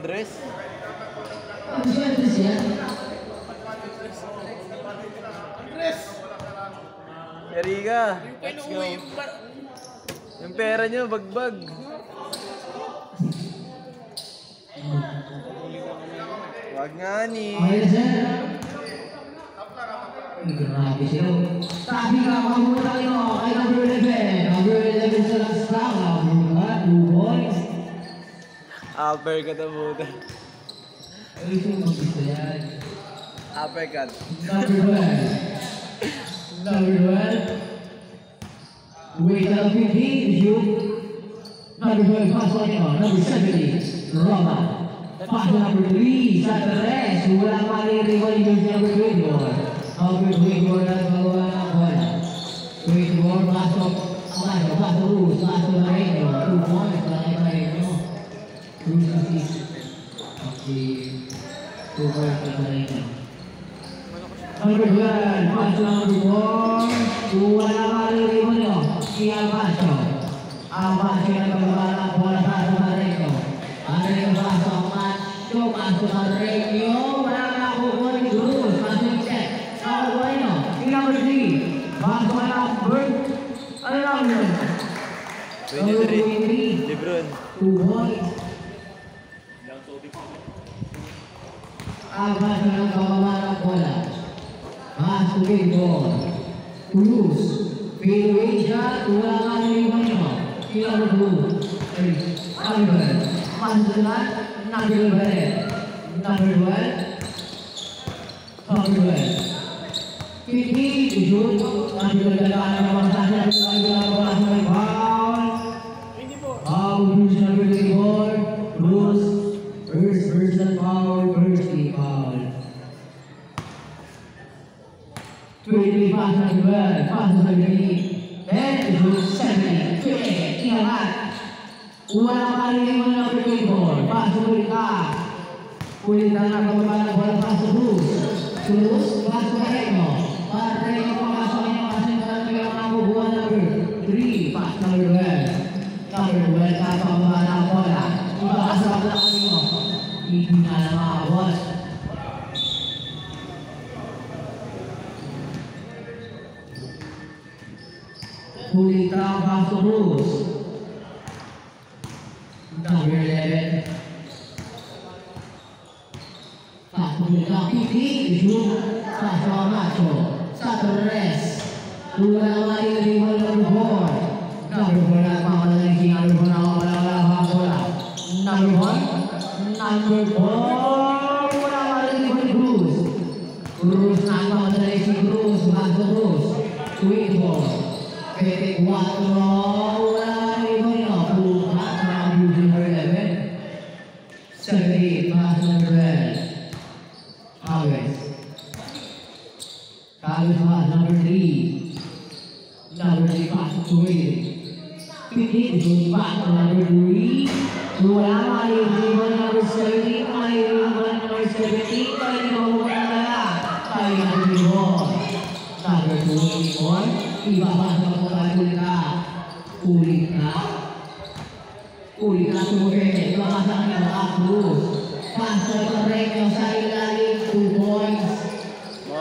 Andres. Andres yan. Erika. Let's go. Yung pera nyo, bagbag. Wag nga ni. Okay, sir. Grabe siya. Sabi ka, mamunta kayo kay number 11. Number 11 sa last round. Two points. Uppercut ang buta. Ay, ito yung gusto yan. Uppercut. Number 12. Number 12. Wait, number 15, shoot. Number 12, pass on ito. Number 70, Roma. Pass on number 3, Santares. Wala maliriwan yung number 24. Number 24 na magawa ng bola. 24, pasok. Pasok Rus, pasok Marino. 2 points, bakit Marino? Rus assist. Okay. 2 points na Marino. Number 12, pasok number 4. Wala maliriwan nyo. Si Albacio. Albacio na magawa ng bola sa Marino. Marino pasok, Macho. Pasok Marino. Wala na kukuha ni Rus. Pasok check. Number 3, bago ka lang, Bert. Ano lang yun? 23, Lebron. 2 points. Abas na ng kababa ng bola. Pass to Victor. Cruz. Fadeaway shot. Wala ka na yung mga. Number 2. Oliver. Pass to that. Number 12. Number 12. Number 12. Piti, ujung, ambil jalan nomor 1, foul. Foul, number 34, Bruce, first foul, foul. 25 pass number 8, then ujung 70, tinggal. Ulang kali number 24, pass Kulita. Kulita nak kembali bola pass Bruce. Terus pass Marino. Marino pemasuknya masih dalam pegang buah number 3, pas number 12. Number 12 tanpa membawa bola. Dibahas bola Marino. Ini nama bos. Kulita masuk terus. Number 11. Pas Kulita Piti ujung pas Macho. Santares. Dua lagi di nomor 4. Number 4 apa lagi number 4 bola bola. Number 4 bola lagi di Cruz. Cruz nama dari Cruz masuk Cruz. Sweet ball. PT 4 bola lagi di nomor 11. Sedih pas number 12. Always. Kali pass number 3. Number 3 pass to Wade. Piti ujung pass number 3. Dua kali dribble number 70. Kali dribble number 70. Kali dribble kali dribble. Number 24. Iba pass number 4. Kulita tumulong. Iba pass number 4. Pass number 3 sa ilalim 2 points.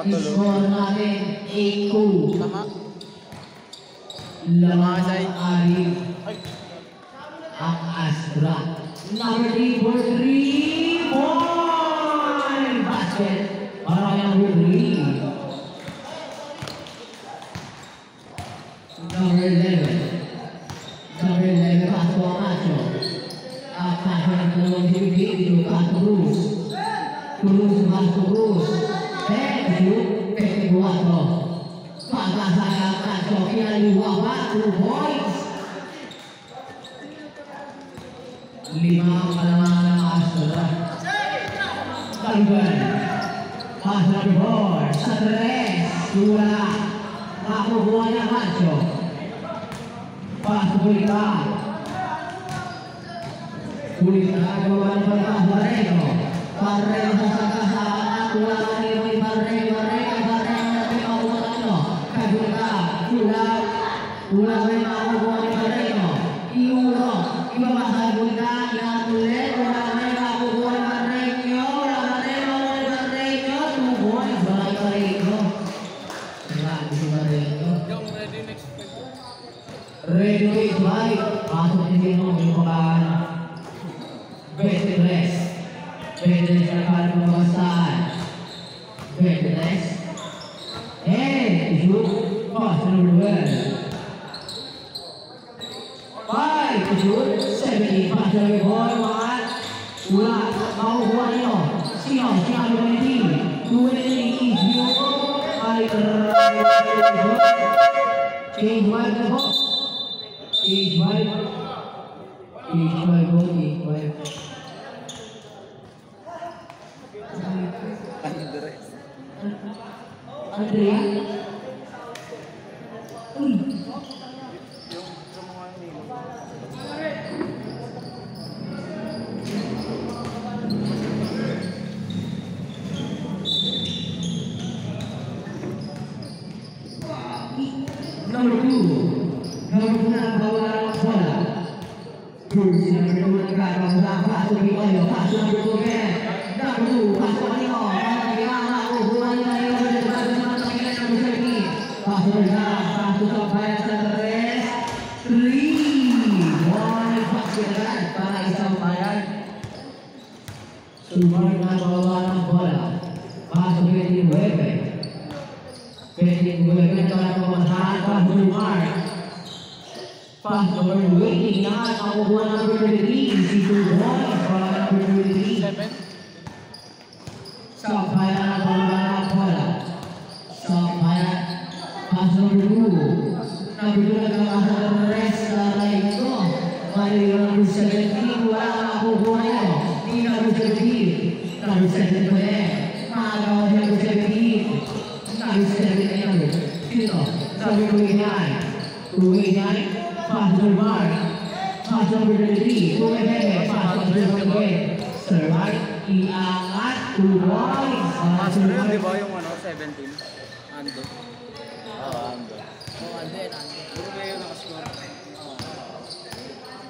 Score natin 8-2. Tama. Lamang Arif ang Astra. Number 3 for 3 point basket para number 3. Number 11. Number 11 Paso Macho. Ang Paso ng dalawang DVD dito Paso Cruz. Cruz Paso Cruz. Shoot, PT 4. Pagkasaya Paso kinaliwa 2 points. 5 kalamangan ng Astra. Taliban. Pass number 4. Santares. Dua. Makukuha niya Paso. Paso Kulita. Kulita. Gawa ng Paso Marino. Marino sa kasama. Tulangan ni Marino. Ulang may makukuha ni Marino. Iuro. Iba masal Kulita. Ilang ulit. Ulang may makukuha ni Ready to balik. Pasok din mo yung pagkaan. 23. 23 na kala pagkakastaan. 23. Shoot. Pass number 12. 5 to shoot. 70. Pass number 4. Mga wala. Makukuha niyo. Sino? Sino ang team? 2 shoot. Change 1 na po. Change 5. Change 5 po. Change 5. Andrea? Uy! Number 2. Number 2 na bawal ang bola. Bruce, number 2 na nagkakaroon. Paso ni Oyo. Paso number 2 again. Number 2. Paso ni Oyo. Paso na. Paso sa kaya sa tres. 3. One. Paso na. Para isang bayan. Sumarang na bawal ang bola. Paso ni Webe. Pending Webe na pamasahan. Paso ni Mark. Pass number 20 na nakukuha number 23. Si Tuboy para number 23. Sampayan na pambalang bola. Sampayan. Pass number 2. Number 2 na kamasa ng rest na right ko. Mali number 17. Wala nakukuha niyo. Ni number 17. Number 7 ko eh. Nakagawa niya number 17. Number 7 Sino? Number 29. 29. Pass number 1. Pass number 23. Pass number 1. Sir Mike, iangat. Tuloy. Pass mo yun, di ba? Yung 17? Ando. Ando. Ando. Puro ba yun nakascore?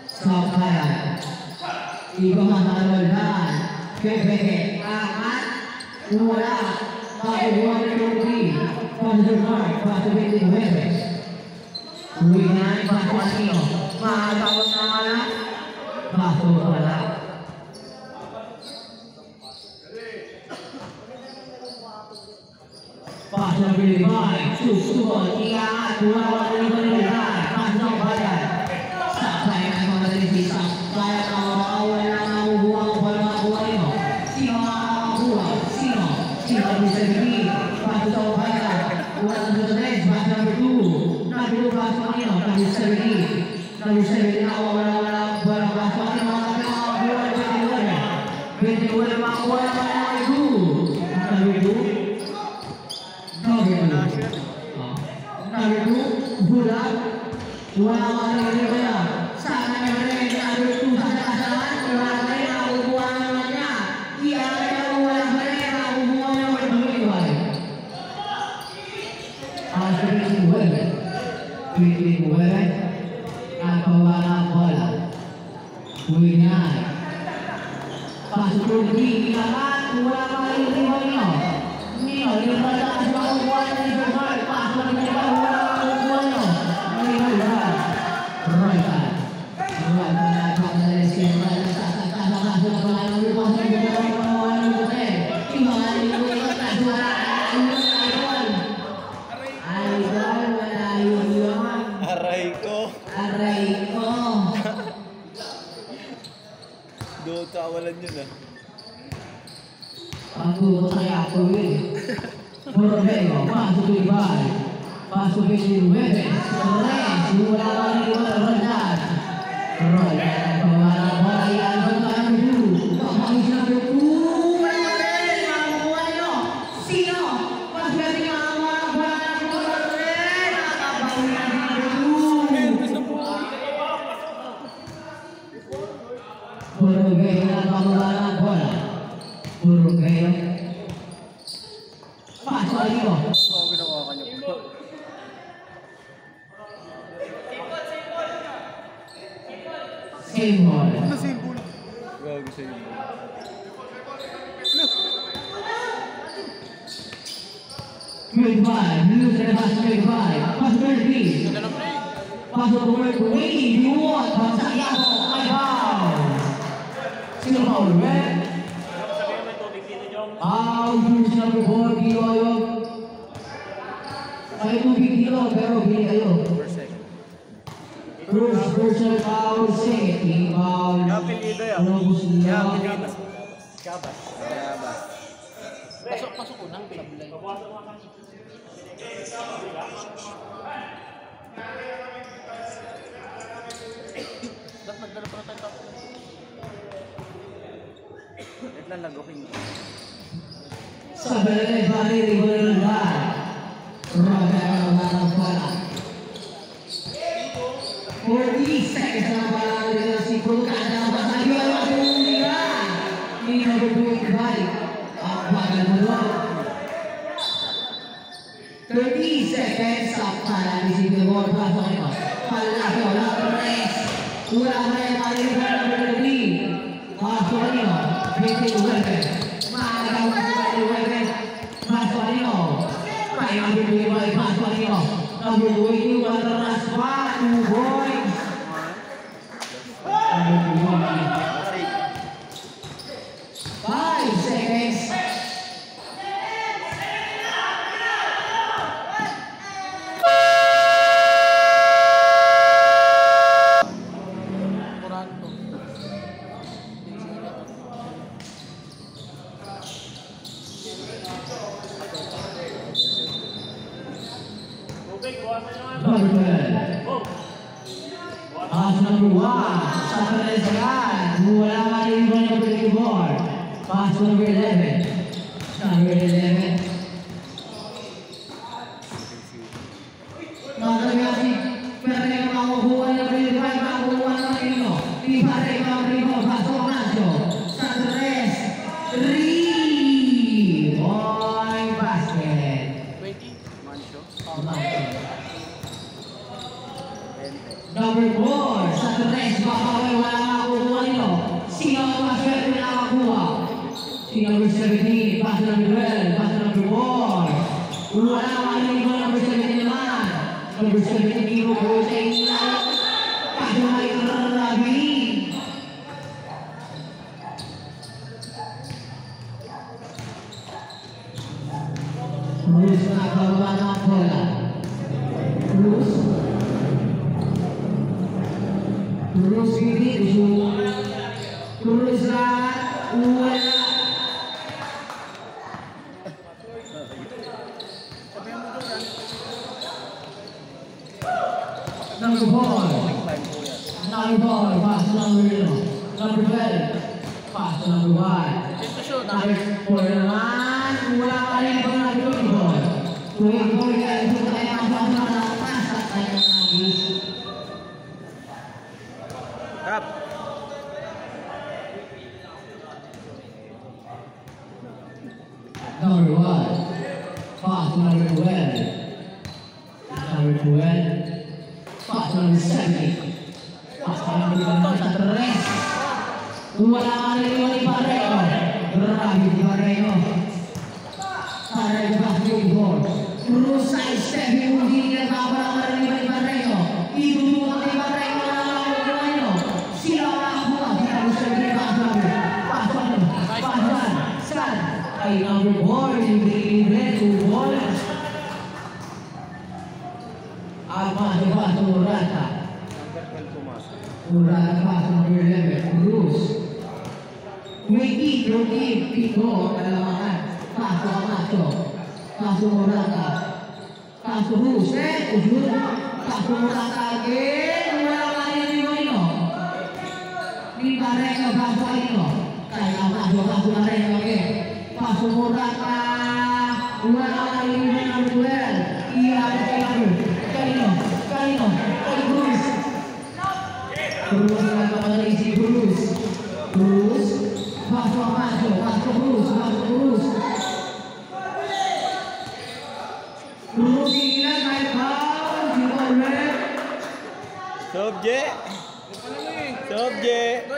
Sampayan. Iba mahalolhan. Bebe. Angat. Wala. Pakuha ng 23. Pass number 1. Pass number 29. Uwi na yung pakuha niyo. Makatawag na wala. Paso wala. Pass number 5. Susunod. Iangat. Wala ng iba. Pass ng bayan. Sampayan ang mga nalisisa. Kaya nakawala na nakukuha ko para makuha niyo. Sino makakakuha? Sino? Sino ang sabihin? Paso sa bayan. Wala ng tres. Pass number 2. Number 2 paso niyo. Number 17. Number 17 na wala para paso niyo. Mga kapatid, 21 makuha naman ang number 2. Number 2, bulat. Wala ka rin kaya. Sana naman rin number 2 sa kasalan. Wala ka rin nakukuha naman niya. Iyan ka wala ka rin nakukuha naman ng Sabihin 29. Ang pawala ang bola. Uwi na. Pasok yung iangat. Wala ka rin rival niyo. Nino, yung malakas makukuha na ni Bermal. Pasok na niya. Wala ka makukuha niyo. Rival. Royal. Royal na pagdalis kayo. Nasasakta sa kaso na pala ng rival. Sa mga pamawa ng butin. Imangan niyo yung atas. Wala idol. Idol, wala yun. Aray ko. Aray ko. Doon kawalan yun ah. Aku saya akui. Problema, masuk di bal. Masuk di Webes. Stres, ulangan di rendah. Royal pembalap bola yang bertahan dulu. Pemain nomor 2. Mamuanyo. Sino? Pas berarti mamuan bola nomor 3. Pemain nomor 2. Berbeda pembalap bola. Puro kayo. Pasok lagi mo. Oo, ginawa ka niyo po. Same ball. Ano symbol? Gago sa iyo. Look! 25. Lose the pass 25. Pass 30. Pasok number 21, Pansayako, may foul. Sino foul, Red? Juice number 4, Kilo Ayog. Saya tubig dito, pero hindi kayo. First personal foul, second team foul. Robus Leo. Kabas. Pasok ko nang sablay. Dapat magdala pa tayo tapos. Wait lang, lagokin. Sa Belay Valley, River Bar. Robert Manapala. 40 seconds na pala nila si Pulkan na masayo ang tulingan. Hindi na bubuhay balik. Ang bagal mo lang. 30 seconds sa para ni si Gilmore. Pasok ito. Palaki wala ka res. Wala ka rin malilipan ng Belay. Pasok ito. 20 weapon. Maagaw ka sa 20 weapon. Pasok ito. Kaya ang bibigay pasok ito. Number 21 teras pa. 2 points. Number 5 seconds. Number 1, Saturday Sagan, wala ka rin ba ng board. Pass number 11. Number 11. Magagasi, pero yung makukuha ng Pilipay, makukuha ng Pino. Pipare ka ang Pino, pasok Nacho. Saturday, 3-point basket. 20. Mancho. Number 4, sa tres, bakaway wala makakuha nyo. Sino ang maswerte na nakakuha? Si number 17, pass number 12, pass number 4. Wala makalimutan number 17 naman. Number 17, Kiro Jose, pass number 8, Rabi. Cruz na kawa ng bola. Cruz. Cruz ini Cruz wala. Number 4. Number 4, pass number 12, pass number 1. Number 4 naman, wala ka rin pa na dito. Tuwing ko yan, ito tayo masama na pasat tayo nagis. Tap. Number 1, pass number 12. Number 12, pass number 17. Pass number 1 sa tres. Wala ka rin yung Ibarreo. Grabe Ibarreo. Para basketball. Cruz side step yung hindi nagkabala ka rin yung Ibarreo. Ibubukan ni Ibarreo na lang ang sila makakuha. Sila gusto yung pasan. Saan? Ay number 4. Hindi libre. 2 balls. Almas paso Urata. Urata paso number 11. Cruz. 20, Pico, kalamangan. Paso Amacho. Paso Urata. Paso Cruz. Ujur. Paso Urata again. Wala ka rin yung Ibarreo, paso Alino. Kaya paso na rin again. Paso Urata. Wala ka rin yung number 12. Iyan Kalino. Kay Cruz. Cruz na kapatid si Cruz. Cruz. Paso Amacho. Paso Cruz. Cruz ilan may foul. Sino ulit? Subject.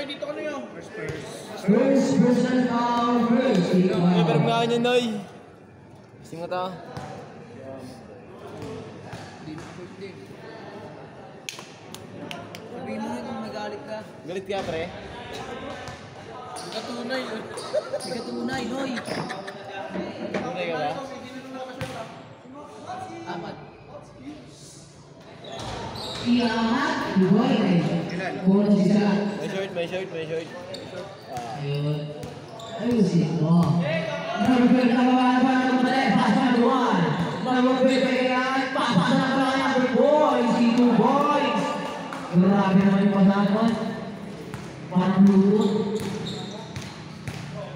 Dito ka na yun. First person foul. First. Pero mga kanya, Noy. Gusto mo ito? Galit ka, pre? Katunay, Noy. Tunay ka ba? Apat. Iangat, Duboy. Puro sisa. May short. Ayun. Ayusin mo. Number 12 na bababa ng mali. Pass number 1. Number 12 ay kailangan. Pass na ba number boys? Si 2 boys. Grabe naman yung pasahan mo. Parang luto.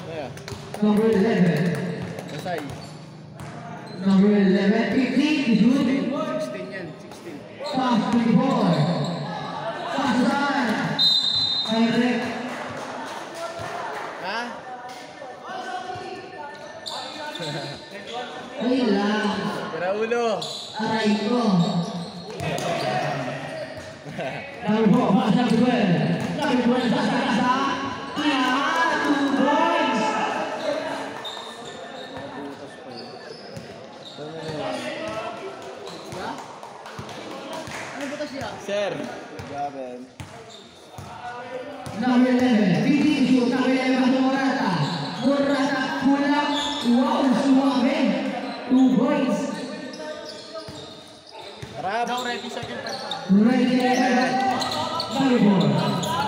Kaya, Number 11. masay. Number 11. 15. Shoot. 16 yan, 16. Pass 24. Pass saan? Kay Rick. Ha? Ayun lang. Tira ulo. Aray ko. Number 4, pass number 12. Number 12, pass na kasa. Iangat, 2 boys. Ano ba ito siya? Sir. Grabe. Number 11, Pidin shoot. Number 11, pass na Morata. Morata, pulang. Wow, suwabe. 2 boys. Harap. Now ready, second time. Ready, number 4.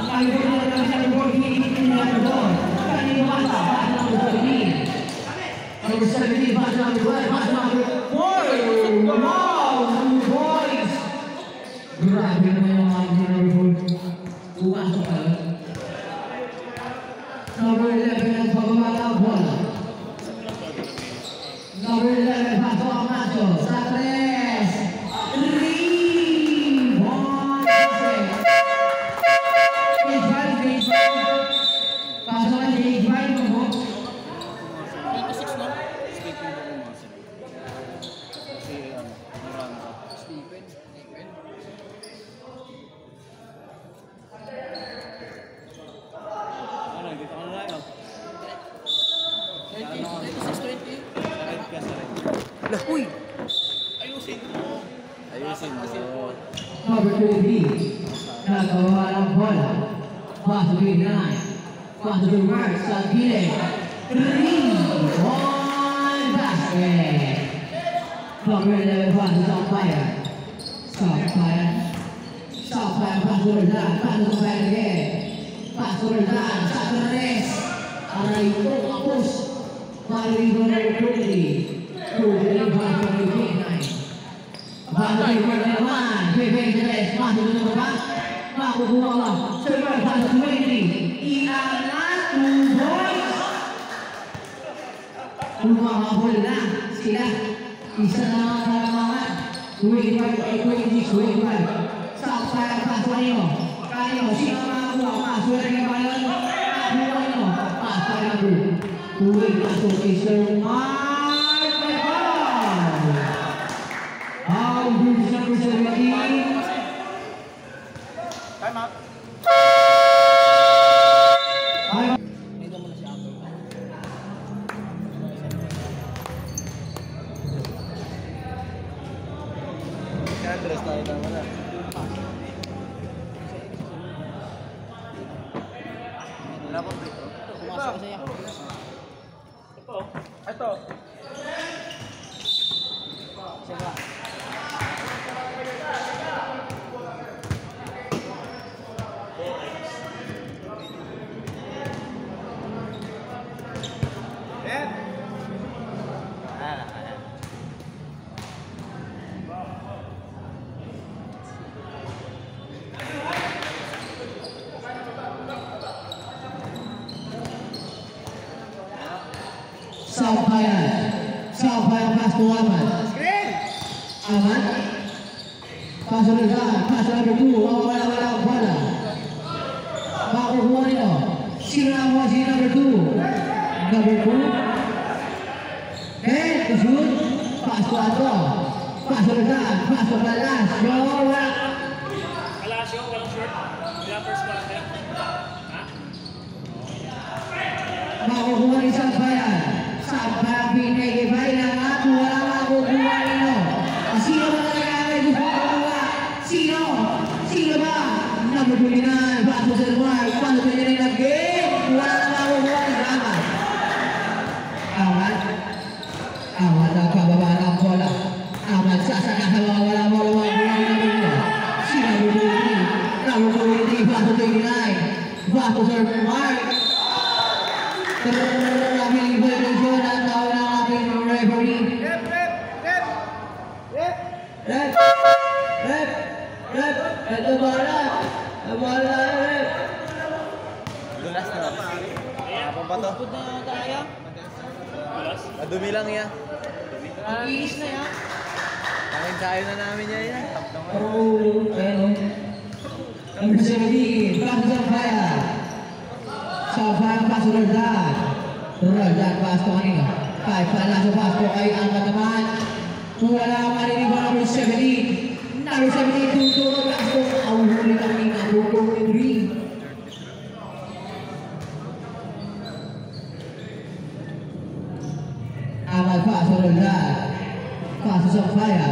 Number 4, Pidin number 4. Kanino masa, pass number 17. Number 17, pass number 12, pass number 4. Wow, 2 boys. Grabe naman yung mga number 4. Pumasok ka. Number 11, ang pagmamala ang bola. Number 11, paso ang maso. Sa 3. 3. 1. Stage 5. Paso ka stage 5 mo. 26 na. Speaking ko kung masay. Kasi, marami ka. Stephen. Ano, dito ka na tayo. 26-20. Sakit ka sa rin. Uy! Ayusin mo. Ayusin mo. Number 20. Nagawa ng bola. Paso grade 9. Paso to Mark sa gilid. 3. 1. Basket. Number 11, paso sa umpire. Sa umpire. Sa umpire, paso Roldan. Paso sa umpire again. Paso Roldan. Sa Torres. Aray ko, kapos. Maligo na yung 20. 20, paso ng grade 9. Bago kayo na naman. Bebe Andres. Paso na naman ba? Makukuha ka. Server, paso 20. Iangat, 2 boys. Umahabol na sila. Isa na ang kalamangan. 25 ay 26, 25. Sa sayang paso niyo. Kayo, sino ang makakuha? Paso na rin ba yun? Nakuha niyo. Paso na rin. Tuwing paso kay Sir Mark Pepal. How good is number 17? Time out. Ay, Dito mo na si Apple. Si Andres, tayo tama na. Wala pang dito. Pumasok ka siya. Ito. Sige. Ed! Sampayan pass to Ahmad. Screen! Ahmad. Pass to Rizal. Pass to number 2. Wala ang bola. Makukuha nito. Sino na mo si number 2? Number 2. Head to shoot. Pass to Ato. Pass to Rizal. Pass to Balas. Wala. Palacio, walang short. Wala first ball. Makukuha ni Sampayan. Sampayan pinag-ibay ng ato. Wala makukuha nito. Sino ba talaga gusto makukuha? Sino? Sino ba? number 29, pass to the mark, pass to 29 again. Wala na makukuha ni Ahmad. Ahmad ang pababa ng bola. Ahmad sasaka sa mga wala bola si number 23. Number 23, pass to 29. Pass to the mark. Maraming violation at tawag ng ating referee. Rep! Ito bola! Rep! Dulas na. Kapag pa to? Pud na kaya. Madumi lang yan. Iis na yan. Pang-ensayo na namin yan. Oh, ayun. Number 17, pass to Sampaya. Sampaya, pass to Roldan. Roldan, pass to kanina. Kahit pala sa pass to kay Angkat naman. Wala ang marinig ba number 17. Number 17, tutulog pass to. Ang huli kami ng lukong ni Green. Ahmad, pass to Roldan. Pass to Sampaya.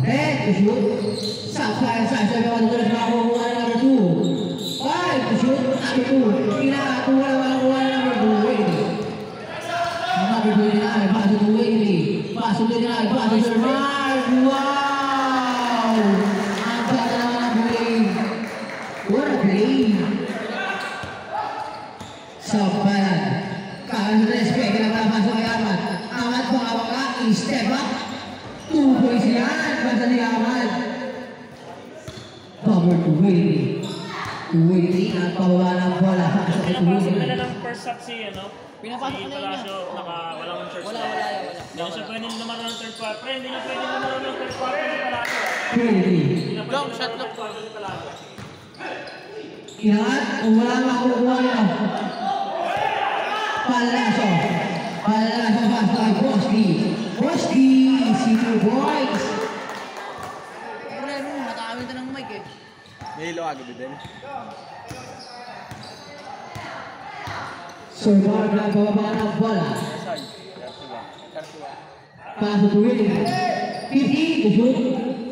To shoot. Sampaya, sa mga makukuha ng number 2. 5 to shoot. Number 2. Kinakakuha number 2. Number 29, pass to Wavy. Pass to 29, pass to Jermar. Wow! Ang ganda naman ang play. What a play! Sampaya. Respect na napasok kay Ahmad. Ahmad baka i-step up. 2 points yan. Basta ni Ahmad. Cover to Wavy. Wavy at pababa ng bola. Pinapasok nila ng first shot si Pinapasok si na yun. Palacio, walang church. Wala. Hindi siya pwede lumaro ng third quarter. Hindi niya pwede lumaro ng third quarter si Palacio. Wavy. Long shot lang. Si Palacio. Ingat, kung wala makukuha nyo. Palacio pass kay Boski, senior boys. Problema mo, matakawin ka ng mic eh. Nihilo agad din. Surbar na bababa ng bola. Sorry. Pass to William. 50 to shoot.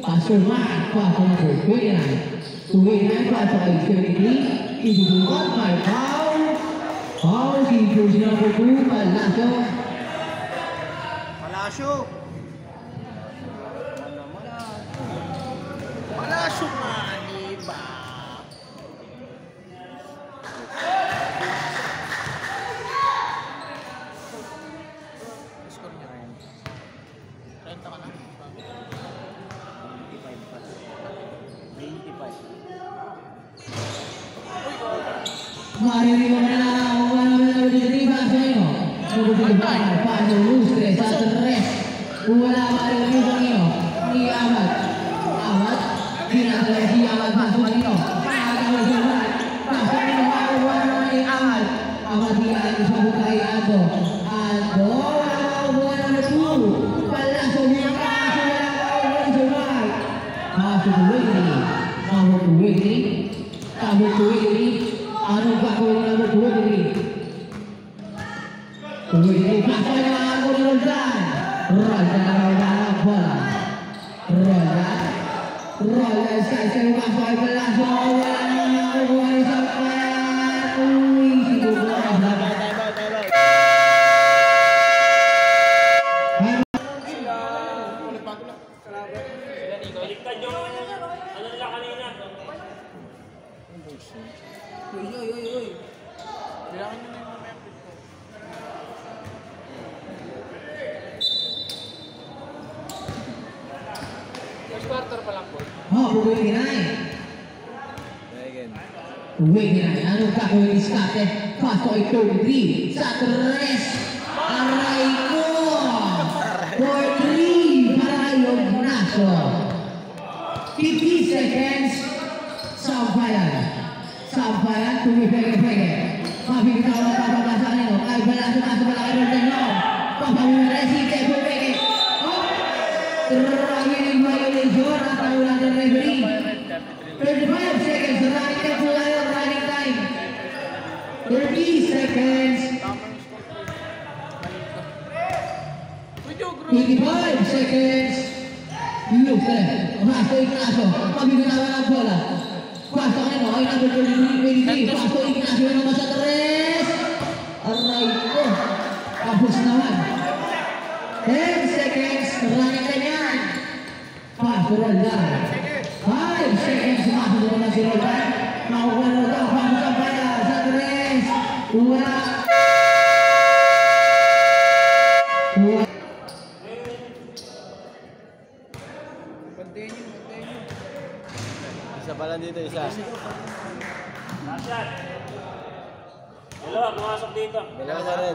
Pass to Mark. Pass to number 29. To William, pass to 73. Into the one by foul. Foul, si jersey number 2, Palacio. Malasyo man, iba. Score niya rin. 30 ka na? 25 pa. 25. Maririnig mo na ang number 3, pass to inyo. Number 25, pass to Lustre, sa 3. Kung wala maririnig mo inyo, ni Ahmad. Ginagawa si Ahmad, pass to kanino. Ginagawa si Ahmad. Pass to kanino, makukuha naman ni Ahmad. Ahmad diyan, isabot kay Ando. Ando, wala makukuha number 2. Palacio, niya kaso, wala makukuha si Ahmad. Pass to Wavy. Number 2, Wavy. Number 2, Wavy. Anong gagawin ng number 2, Wavy? Wavy, pass to kanino, Ando ni Roldan. Roldan ang bola. Roldan sa paso ay Palacio. Wala naman nakukuha ni Sampaya. Uy, siguro na. Baliktad yung nila kanina. Uy. Bilangin nyo na yung momentum ko. First quarter pa lang po. Pwede na eh. Again. Pwede na eh. Anong gagawin ni Scate? Paso ay 33. Sa 3. Aray ko! 4-3 para Ignacio. 50 seconds. Sampayan. Tumipege-pege. Mabigitaw na papabasa nyo. Ay, Palacio na sa malaki Roldan nyo. Papahuli si Pege-pege. Running violation at ang ulan ng referee. 35 seconds. Running time. 30 seconds. 25 seconds. Luce. Paso Ignacio. Mabigitaw na ang bola. Paso kanino. ay number 23, Pasto Ignacio naman sa tres. Aray ko. Tapos naman. 10 seconds, running na yan. Pasto Roldan. 5 seconds, masusunod na si Roldan. Makukuha na daw, Pasto Sampaya sa tres. Wala. Isa pa lang dito, isa. Last shot. Dalawa, pumasok dito. Dalawa sa red.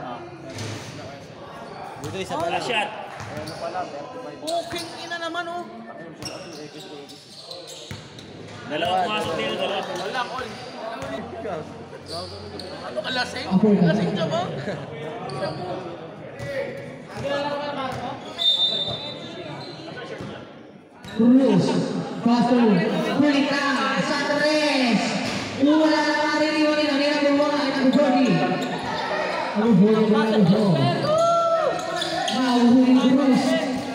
Dito, isa pa lang. Last shot. Ano pala, 35. Booking ina naman oh. Dalawa, pumasok dito. Dalawa. Wala, call. Ano ka lasing? Ako yun. Lasing ka ba? Cruz, Pasto, Pulita, sa tres. Wala na maririwan nila, ni number 1 ay number 40. Number 40. Mahuhuli Cruz.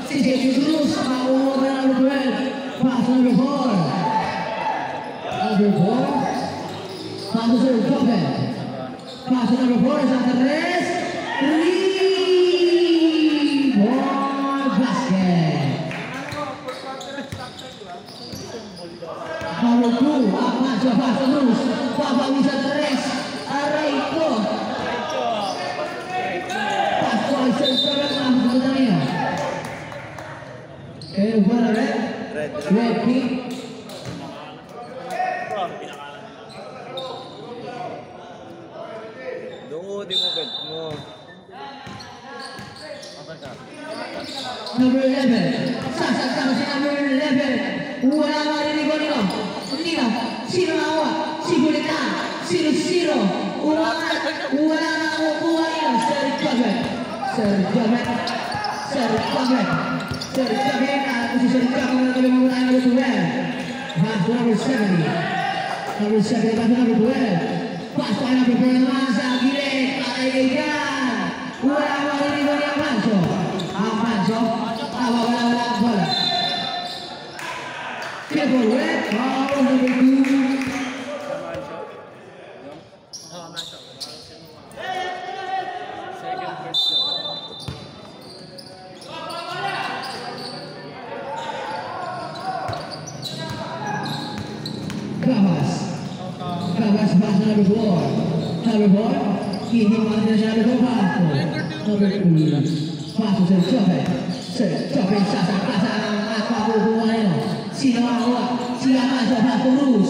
Si Jesus Cruz, mahuhuli na number 12. Pasto number 4. Number 4. Pasto sa Joven. Pasto number 4 sa tres. 3 ball basket. Number 2, Pasto Cruz. Babawi sa tres. Aray ko. Pasto ay self-serve na mabutan niya. Kaya ba na red? Red kick. Dungutin mo, bed mo. Number 11. Sasaktan si number 11. Wala maririnig nila. Nila. Sino nawa? Si Gulita. Sino? Wala na kukuha nila. Sir Jabet. Kasi Sir Jabet na kami mga number 12. Pasto number 70. Number 70, pasto number 12. Pasto ay number 4 naman sa gilid. Kaibigan. Wala maririnig nila Pancho. Ang Pancho. Wala ang bola. Triple red. Number 2. Second first shot. Gabas pass number 4. Number 4. Hihipan na siya number 4. Number 2. Paso sa Joven. Sasaktasan at makukuha nila. Sino makuha? Sila Paso Cruz.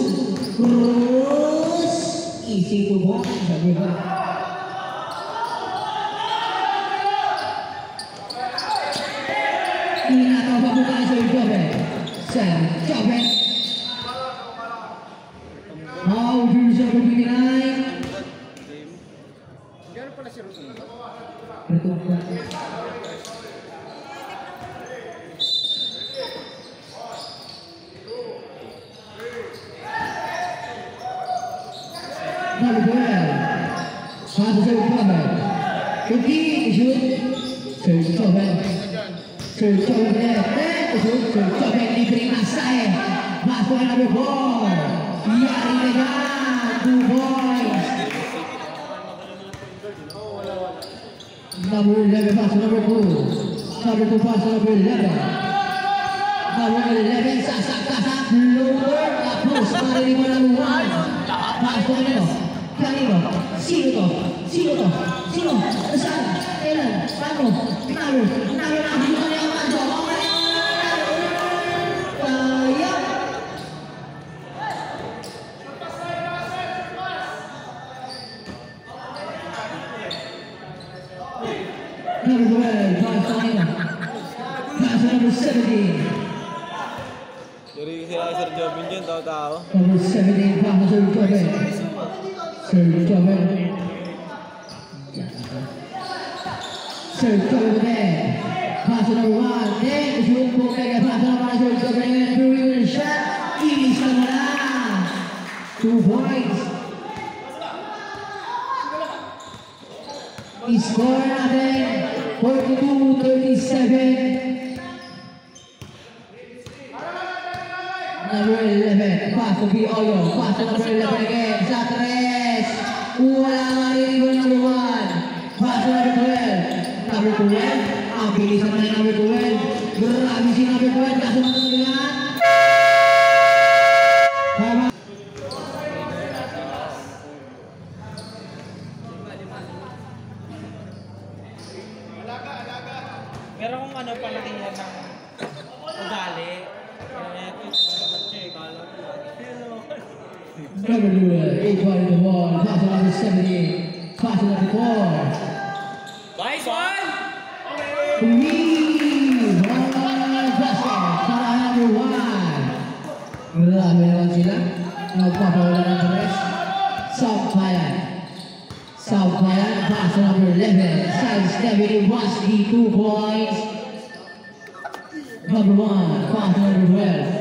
Easy to walk. Number 5. Inataw pabukan sa Joven. Joven. How do you say good night? Gano'n pala si Rusun? Number 12. Paso sa Joven. Kuki, shoot. Sir Joven. Sir Joven, libre masay. Paso ay number 4. Yari na yan. 2 points. Number 11, paso number 2. Number 2, paso number 11. Number 11, sasaktasan. Lower. Tapos, marinig mo ng 1. Paso kanino? Sino to? Sino? Saan? Kailan? Paano? Number natin ko na yung Pancho. Kaya. Number 12, paso kanino? Paso number 17. Dari sila Sir Jobin dyan, tao-tao. Number 17, paso sa Joven. Sir Joven. Paso number 1. Then, shoot po kaya paso naman Sir Joven. Through shot. Inis ka mo na. 2 points. I-score natin 42-37. Number 11, pass to Pioyo. Pass to number 11 again. Sa 3. Wala maririwan number 1. Pass to number 12. Number 12. Ang bilis naman ng number 12. Grabe si number 12. Kaso matagalan. Pero kung ano palakihan ng ugali, ito sa mga batse, kala ko Number 12, 8 ball in the wall. Pass to number 17. Pass to number 4. Nice one! Para number 1. Grabe naman sila. Nagpapawala ng tres. Sampayan. Sampayan. Pass to number 11. Size 70. Waski 2 points. Number 1. Pass to number 12.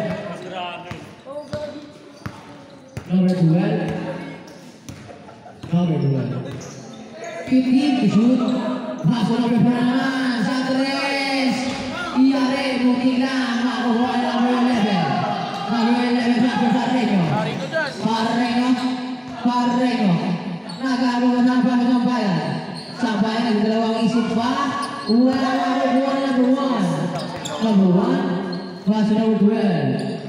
Number 12. Number 12. 15 to shoot. Pass to number 4 naman. Sa tres. Iyare. Muntik lang. Makukuha ng number 11. Number 11. Pass to Parreño. Parreño. Parreño. Nagagawa ng pamasampayan. Sampayan. Nagdalawang isip pa. Wala makukuha ng number 1. Number 1. Pass to number 12.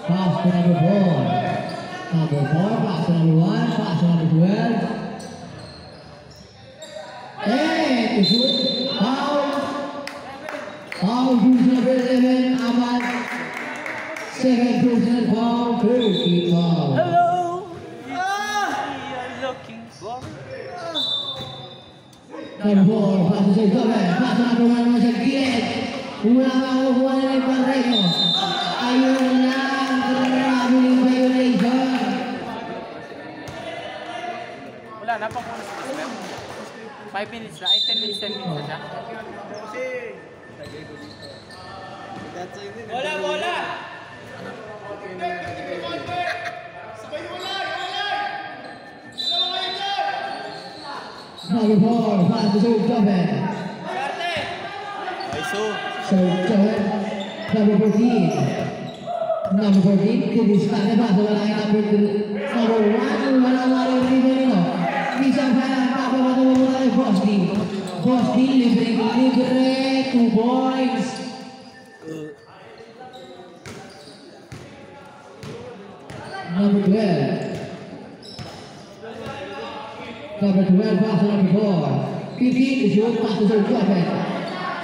Pass to number 4. Number 4, pass to number 1, pass to number 12. And to shoot. Foul. Foul, number 11, Ahmad. Second personal foul, Kirky foul. Hello! You're looking for... Number 4, pass to Sir Gomez. Pass to number 1 naman sa gilid. Wala makukuha na yung Parreño. Ayun lang. Grabe yung violation. Wala na pa kung 5 minutes na, ay 10 minutes na siya. Bola, bola! Number 4, pass to Sir Gomez. Sir Gomez. Number 14. Number 14, kudiskan pa sa wala yung number 2. Number 1, wala maririnig nito. Isang parang papapatuwa muna kay Bosty. Bosty, libre, 2 points. Number 12. Number 12, pass to number 4. 15 to shoot, pass to Sir Jobet.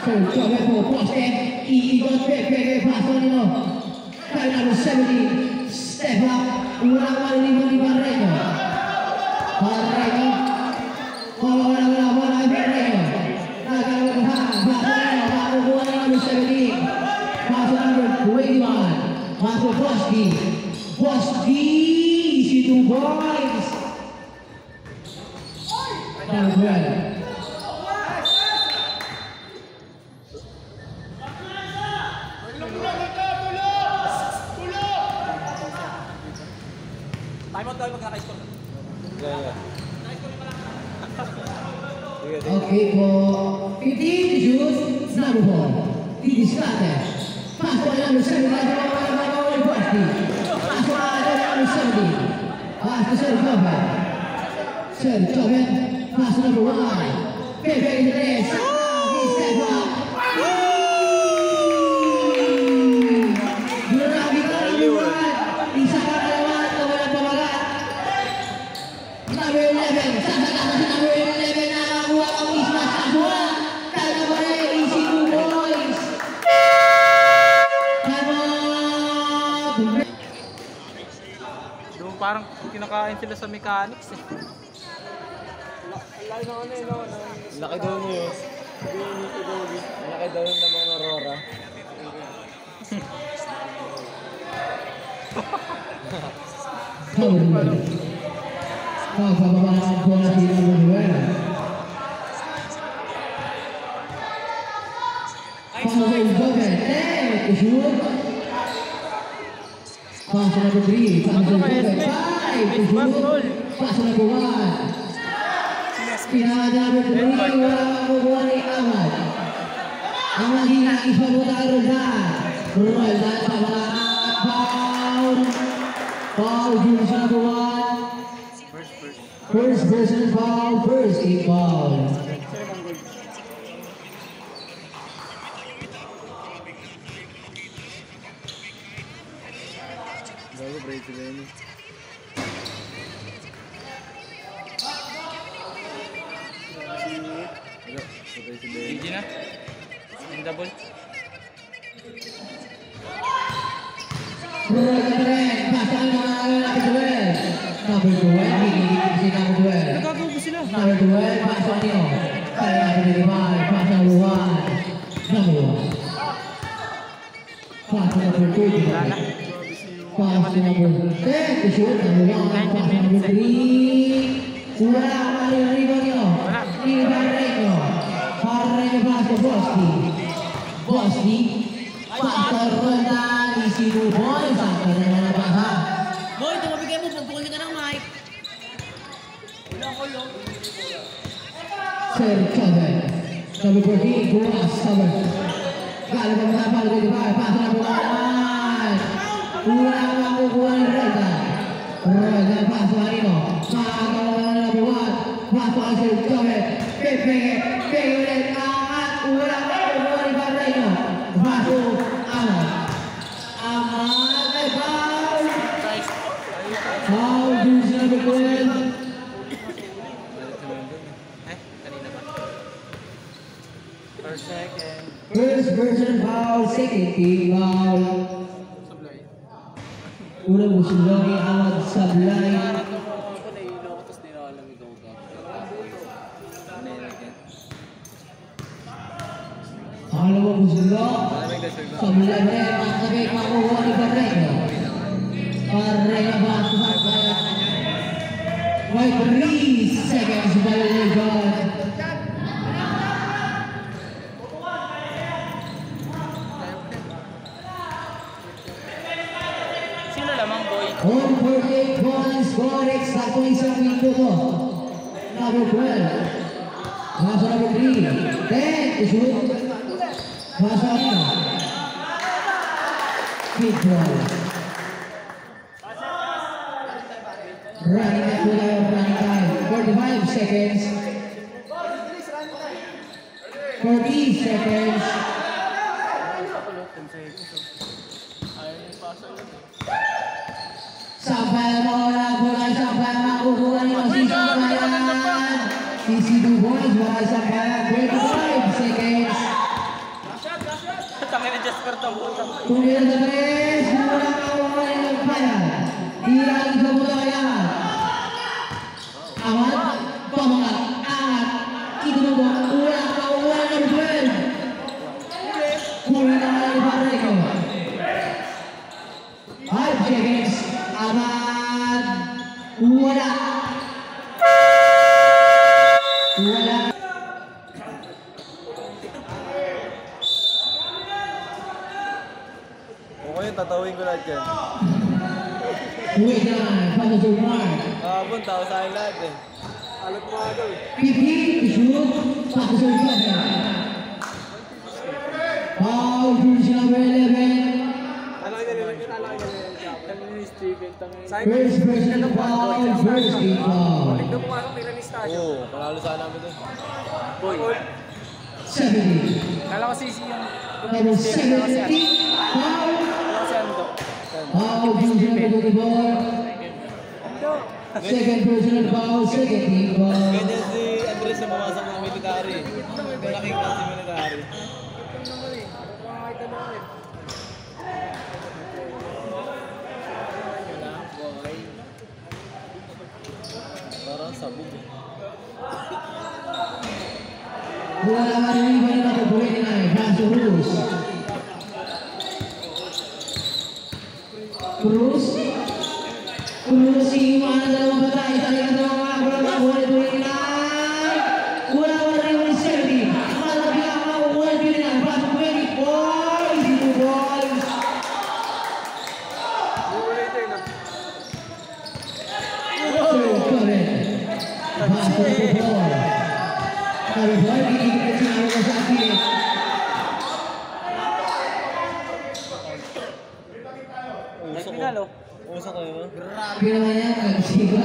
Sir Jobet po, poste. Iikot, pepe, pass to nito. Kaya number 70, step up. Walang maliliman ni Parreño. Parreño. Wala kay Parreño. Nagkakaroon pa. Parreño. Makukuha na number 17. Paso number 21. Paso Bosky. Bosky. Si 2 points. Number 12. Time out gawin magkaka-score. Okay po. 15 shoot. Number 4. Didiskate. Pass to number 7. Nagkakaroon ng Bosky. Pass to number 70. Pass to Sir Jobet. Sir Jobet. Pass to number 1. Pepe Andres. He step up. Grabe ka naman. Isa ka naman na walang pamagat. Number 11. Sasakata si number 11 na nakakuha ang isla sa buwa. Talaga ba rin easy 2 points. Come on. Yung parang kinakain sila sa mechanics eh. Laki daw niyo. Laki daw ng mga Aurora. Pagpapabaan po natin ang Manuel. Pasok Jobet. Shoot. Pasok number 3. Pasok Jobet. 5. Shoot. Pasok number 1. Pinakada number 3. Wala makukuha ni Ahmad. Ang lagi na ipabuta ka rin. Roldan sama foul. Foul jurus number 1. First personal foul, first team foul. Bago break sila yun. GG na. Yung double. Pasangan mga duel. Number 12, higit si number 12. Nagagawa sila. Number 12, pasok niyo. Kaya naman, pasok number 1. Number 1. Pasok number 2. Pasok number 10. Shoot number 1. Pasok number 3. Wala kali rebound niyo. Ibarreño. Barreño pasok Bosti. Bosti. Pasok Roldan. Isinuboy. Sakto na mga baka. Boy, tumabigay mo, pagpukul ka ng mic. Sir Kevin. Number 14, Buras, cover. Galing ang mga palo dito ba? Pasok na buwan. Ulang makukuha ni Roldan. Roldan, pasok na rin. Makakagawa na number 1. Pasok ang Sir Kevin. Pipingi. Pingi ulit. Angat. Ulang makukuha ni Barreño. Pasok. Angat. Angat. Ay, foul. Foul. Juice number 12. Kanina ba? Per second. First person foul, second team foul. Unang musulong awad sablay. Parang nung ako nahihilo ako tapos di na alam ikaw ka. Ano yun again? Pangalawang musulong. Malamig na sir. Sablay rin, masakit makuha ni Barreño. Barreño ba ang sumakaya? May 3 seconds violation. Sino lamang, boy? On 48 points, score eksakto isang minuto. Number 12. Masuk number 3. 10 to shoot. Masuk Alino. Big ball. Running time. 45 seconds. 40 seconds. Sampai orang bola sampai makukuha ni masih sambayan. Sisi Dubois bola sampai 25 seconds. Tangin na Jasper to. Tumira the press, bola makukuha ni Sambayan. Hirang sa bola kaya. Amat, pamangat, angat. Itu dulu ulang makukuha ni Dubois. Kulit ang Barreño. 5 seconds. Aman. Wala. Wala. Okay, tatawin ko lahat yan. Wait na. Paano sa Umar? Kahapon, tao sa akin lahat eh. Alot mo agad. 50, shoot. Paano sa Umar? Foul, juice number 11. First person foul, first team foul. Oo, panalo sana namin doon. 70. Kala ko sisi yung... Number 70, foul. Kasi Ando. Foul, juice number 24. Second personal foul, second team foul. Ganyan si Andres na pumasok ng military. Malaking kasi military. Parang sabog eh. Wala marinig ba yung nakubuhay nila eh, Franco Cruz. Cruz, iiwanan na dalawang batay, talagang dalawang mga walang makuha nito nila. Wala marinig ba yung Sergi. Malaki ang makukuha nito nila. Franco Cruz, boys, ito boys. Correct. Pasok ito ball. Sabi boy, hindi ko sinabi ko sa akin. Ginalo. Uso ko yun. Ginawa niya, nagsiga.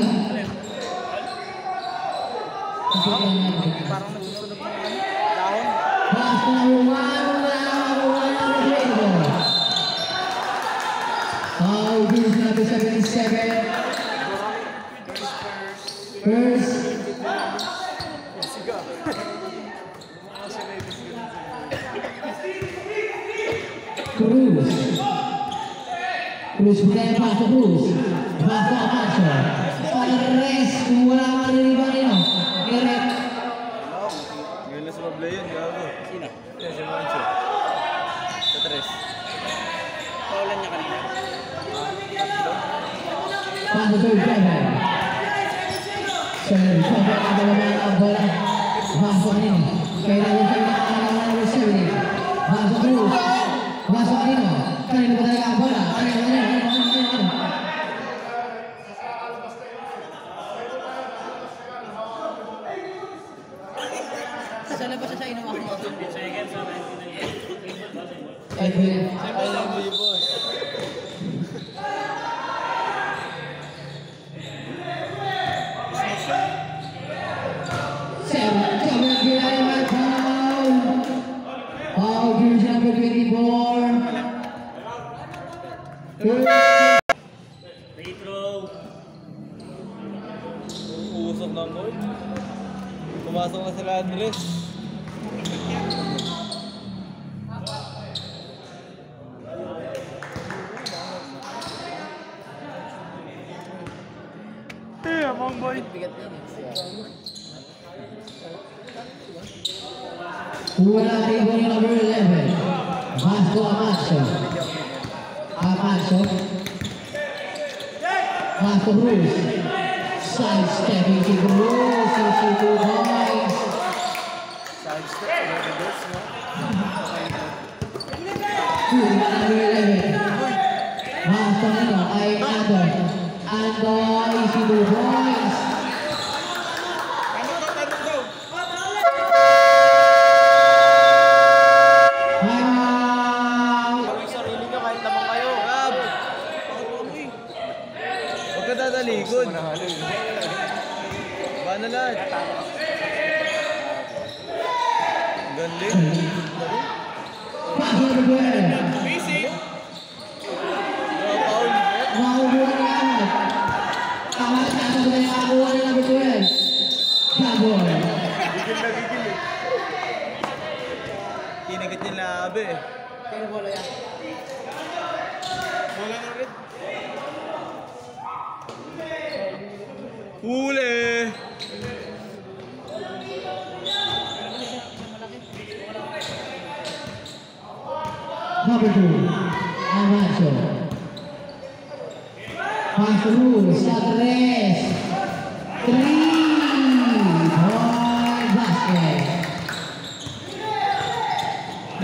Parang nagsusunog ng dahon. Pass number 1, foul gives number 77. First. Cruz. Cruz punya pass to Cruz. Pass to Amancio. Sanchez, wala maririban nino. Geret. Ngayon sa Pablo yun, gago. Sino? Yan, si Mancho. Sa tres. Paulan niya kanina. Pass to third driver. Third driver ang dalawa ang bola. Pass to kanino. Kailangan yung kailangan ng receiver. Pass to Cruz. Pass to kanino. Kanino ba talaga ang bola? Kanino. Sa labas siya inuwa ko. Seconds sa 99. Ayaw mo yung boss. Foul gives number 24. Free throw. Uusok ng boy. Pumasok na sila Andres. Bigat yan eh. Wala rebound number 11. Vasco Amancio. Amancio. Vasco Cruz. Sidestepping to Cruz. Easy 2 points. Side step, mga girls, no? Number 11. Vasco nino ay Ando. Ando, easy 2 points. Gawin sarili nyo kahit naman kayo. Gab! Huwag ka dadalikod. Ba na lahat? Galing. Pass number 12. Paul. Makukuha ni Ahmad. Ahmad, nasa ba yung nakakuha ni number 12? Gabor. Gigil na gigil eh. Kinagat yung labi eh. Kaya bola yan. Wala na rin. Huli! Number 2, Amancio. Pass to Cruz, Andres. 3-point basket.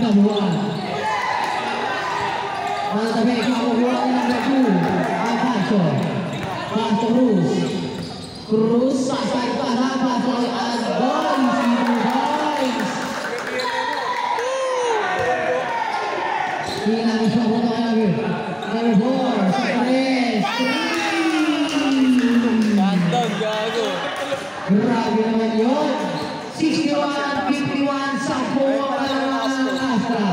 Number 1. Mantabi, kakukuha ni number 2, Amancio. Pass to Cruz. Cruz, sasay pa na, pass to Andoy. 2 points. Hinang siya po tayo. Number 4, Sanchez. 3. Bandog, gago. Grabe naman yun. 61-51 sa buong Astra.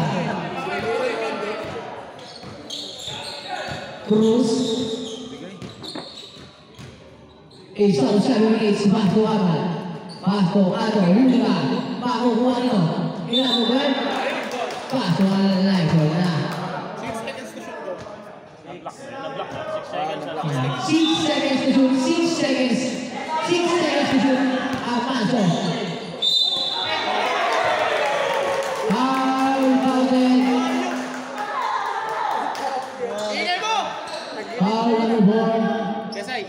Cruz. Isa o 7 minutes. Vasco Ahmad. Vasco, huli ka. Makukuha nyo. Ilan mo ba? Vasco Ahmad na ito na. Na-block na. 6 seconds na lang. 6 seconds to shoot. 6 seconds. 6 seconds to shoot. Amancio. Foul counted. Foul number 4. Kesay.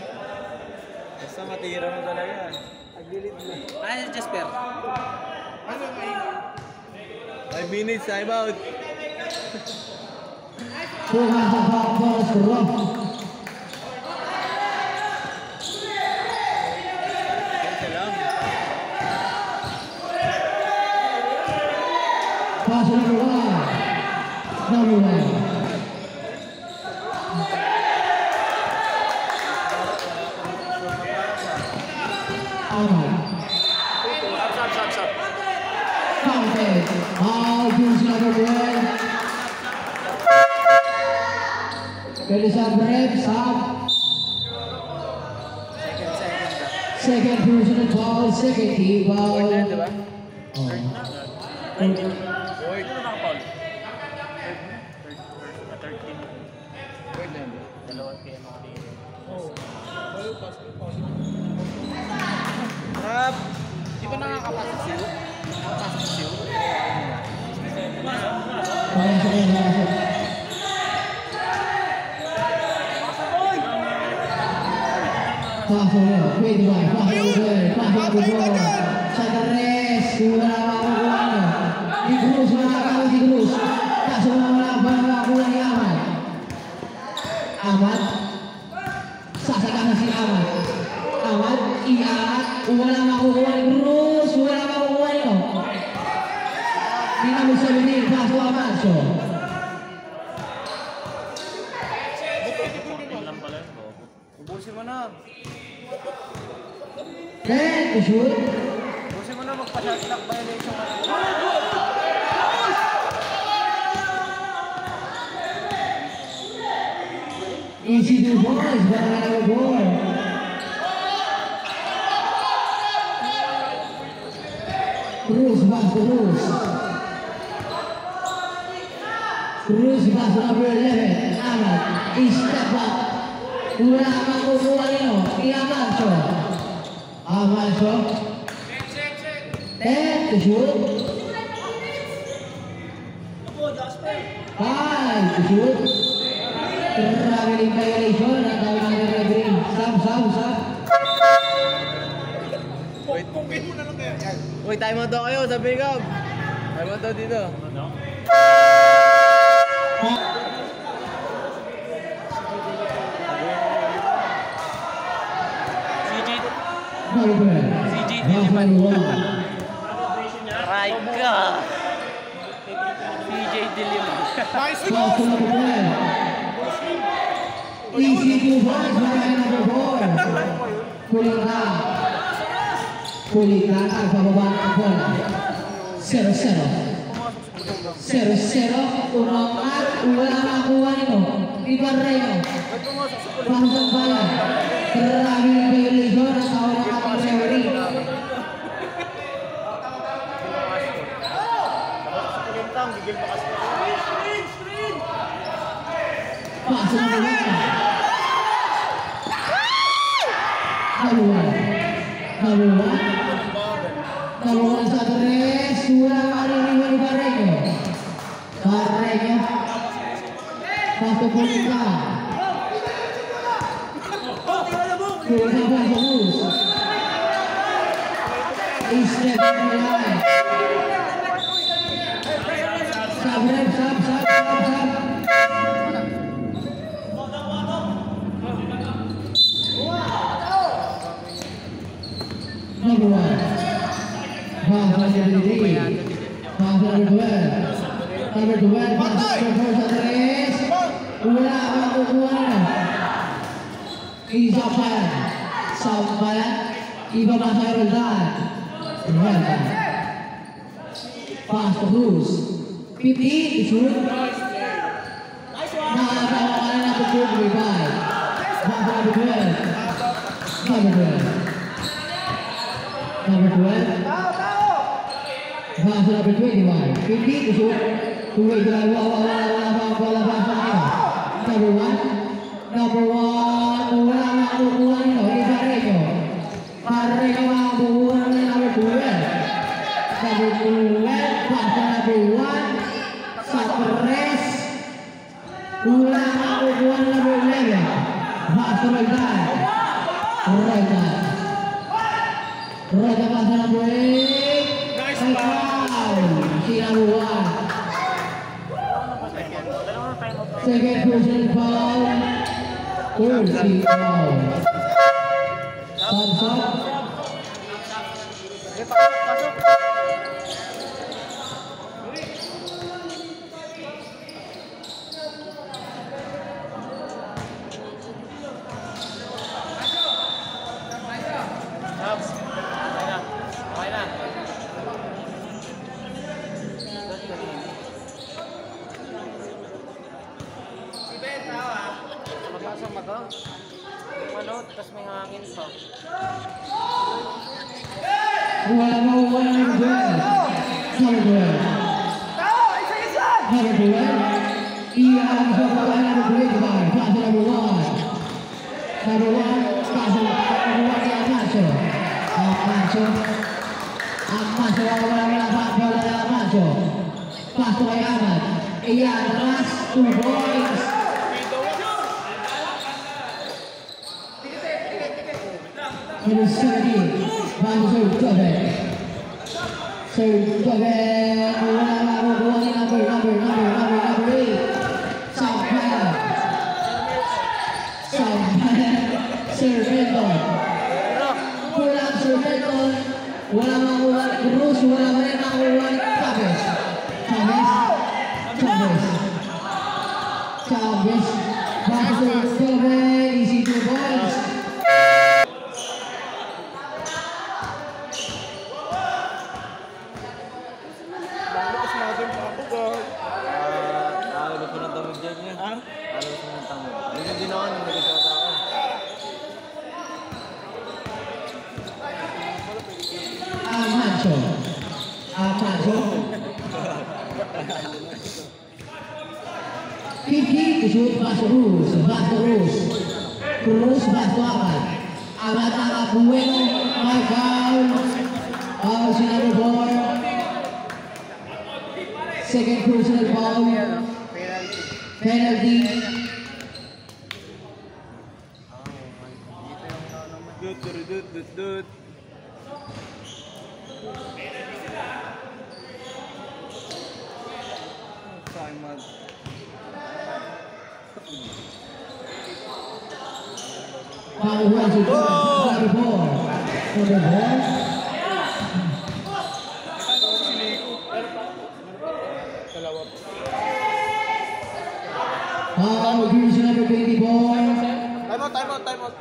Basta matira mo talaga. Ano si Jasper? 5 minutes, time out. Tuhan sa foul Rob. Kaya lang. Pass number 1. Number 1. Ahmad. Sub. Counted. All jersey number 12. Pwede sa break, sub. Second personal foul, second team foul. Diba? Oh. Void. Ano nakapaul? 13. Dalawang kaya mga dito. Rap! Di ba nakakapasok siyo? Nakakapasok siyo? Pasok. Pasok na. Wait, pasok sa Tares. Wala makakuha nyo. Di Cruz, makakawin si Cruz. Kaso wala makakuha ni Ahmad. Ahmad. Sasagahan si Ahmad. Ahmad, iangat. Wala makukuha ni Cruz. Wala makukuha nyo. Di na mo sabihin, pasok Ahmad. So, Lang pala yun. Ubusin mo na. then, to shoot. Ubusin mo na magpa-shot clock violation. Easy to boys, barangay number 4. Cruz, pass to Cruz. Cruz, pass to number 11. Ahmad, step up. Wala makukuha nyo. Iamanso. Amanso. 10 to shoot. 5 to shoot. Traveling violation. Natawag ng referee. Sub. Uy, time out daw kayo, sabi ka. Time out daw dito. Ano? Number 12. Rafael Wong. Right ka! CJ Dilima. Pass to number 12. Easy to boys, barangay number 4. Kulitan ang pababa ng bola. 0-0. 0-0. Umangat. Wala makuha nyo. Ibarreno. Pangsang bayan. Traveling violation at tawag ng ating referee. Pasok na naman. Number 1 sa Tares. Wala maririwan ni Barreño. Pasok po nila. Kulang pa sa Cruz. Step on the line. Sub. Number 1. Number 12. Pasok sa Tares. Wala makukuha na. Sampayan. Iba pa sa Roldan. Roldan. Pass to Cruz. 15 to shoot. Nakatawa ka na to shoot. Revive. Pass to number 12. Number 12. Pass to number 21. 15 to shoot. Tuwid na. Wala pa. Number 1. Wala makukuha nyo. Ibarreño. Barreño makukuha na number 12. Number 12. Pass to number 1. Sa Tares. Wala makukuha na number 11. Pass to Roldan. Roldan pass to number 8. Nice foul. Si number 1. Second personal foul. Third team foul. Thumbs up. Ano, tapos may hangin pa. Wala ng duel. Number duel. Number duel. Iyan sa pala number duel by Plaza number 1. Number 1, Plaza number 1 kay Amancio. Amancio wala bola na Amancio. Pasok kay Aman. Iyan, last 2 points. Number 17, bago sa Jobe. Sir Jobe, wala makukuha ni number 8. Sampayan. Sir Benton. Kulang Sir Benton. Wala makukuha ni Cruz, wala rin makukuha ni Chavez. Bago sa Jobe, easy 2 points. Ano po ng tamig dyan niya? Ano po ng tamig? Ganyan din ako nung nag-shot ako. Amancio. 50 to shoot Basto Cruz. Cruz Basto Aman. Aman Bueno. My foul. Foul si number 4. Second personal foul. Penalty. Dut. Simon. Foul one si number 4. Number 4. Foul gives number 24. Time out.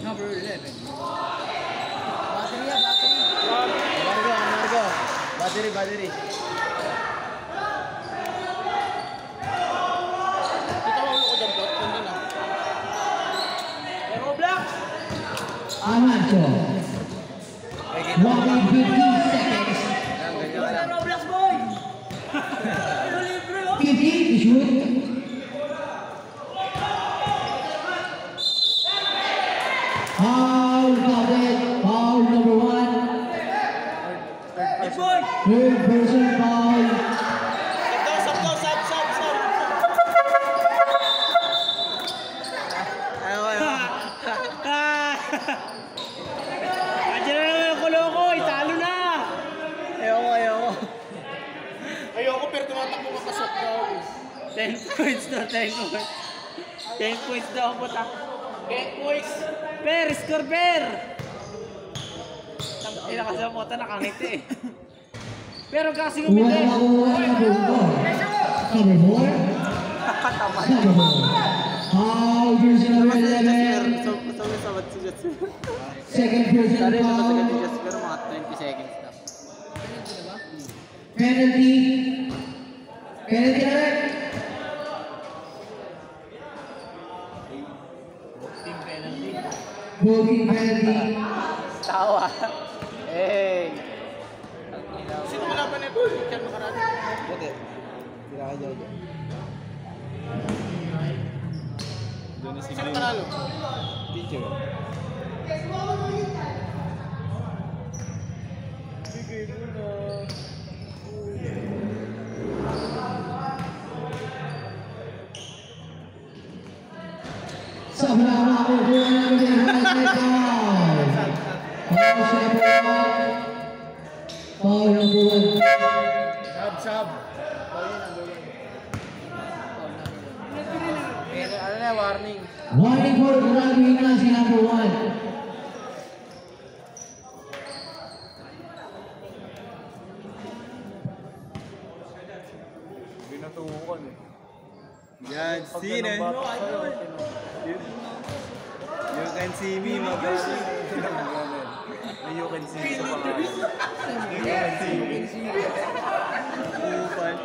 Number 11. Battery. Margo. Battery. Ito ang ko dyan, Tot. Hindi na. Amancio. 1:50 seconds. Ganyan lang. 50 to shoot. Foul counted. Foul number 1. Third person foul. Andiyan na naman yung kuloko, italo na! Ayoko. Ayoko, pero tumatakbo ka pasok daw. 10 points na, 10 points. 10 points daw ang putak. 10 points. Score per! Ina kasi ang mota nakangiti eh. Pero kasi Wala umiti. makuha number 4. Number 4. Foul version number 11. Sabat si Jasper. Second person Sorry, foul. matagal ni Jasper. Mga 20 seconds na. Penalty. Penalty alert. Booking penalty. Tawa. Hey. Sino kalaban nito? Diyan makarami. Buti. Tira ka dyan. Doon na si Sino Glenn. panalo? Teacher. Sa belakang makukuha namin yung basket foul. Foul number 1. Sab. Ano na, warning. Warning for grabbing na si number 1. Binatukan eh. Yan, seen eh. You can see me, my brother. You can see me sa pangalan. You can see me. Upan.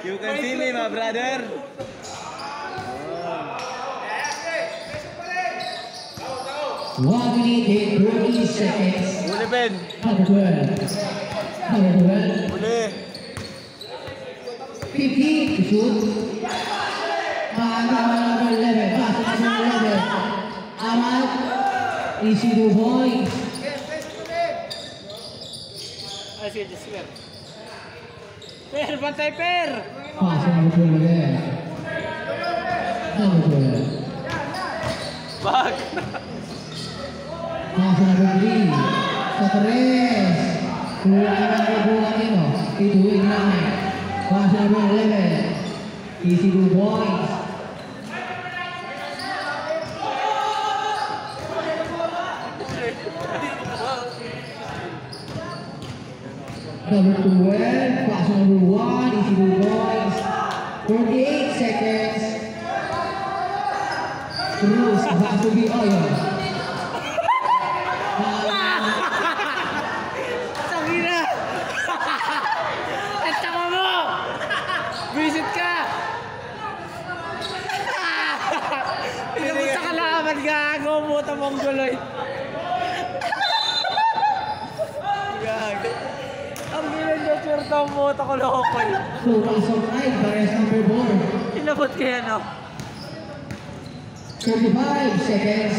You can see me, my brother. 1 minute and 30 seconds. Uli, Ben. Number 12. Number 12. Uli. 15 to shoot. Number 11. Pass to number 11. Ahmad. Easy 2 points. Ay, sige, just Per. Per, bantay Per! Pass to number 12 again. Number 12. Bag. Pass to number 3. Sa 3. Kulang ang kukuha nyo. Ituwin namin. Pass to number 11. Easy 2 points. Number 12, pass number 1, easy 2 points. 48 seconds. Cruz, back to the oil. Sakina! At saka mo! Visit ka! Pinabot sa kalaban, gago! Puta mong guloy! Gago! Ang ginanda swerta ang puta ko lokoy! So, pass on 9, pares number 4. Pinabot kaya no? 35 seconds.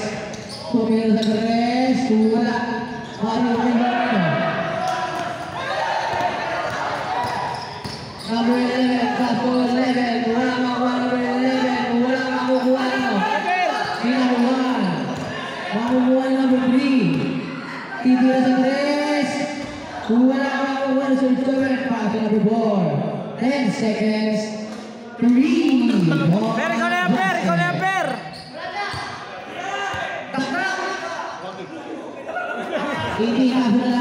Tumira sa pares, wala. Ano rin ba rin? Number 11, pass to 11. Wala makuha number 11. Wala makukuha nyo. Number 1. Makukuha number 3. Titira sa pares. Wala makukuha sa Sultan. Pass to number 4. 10 seconds. 3. Per, ikaw na yan, Per! Ikaw na yan, Per! Hindi na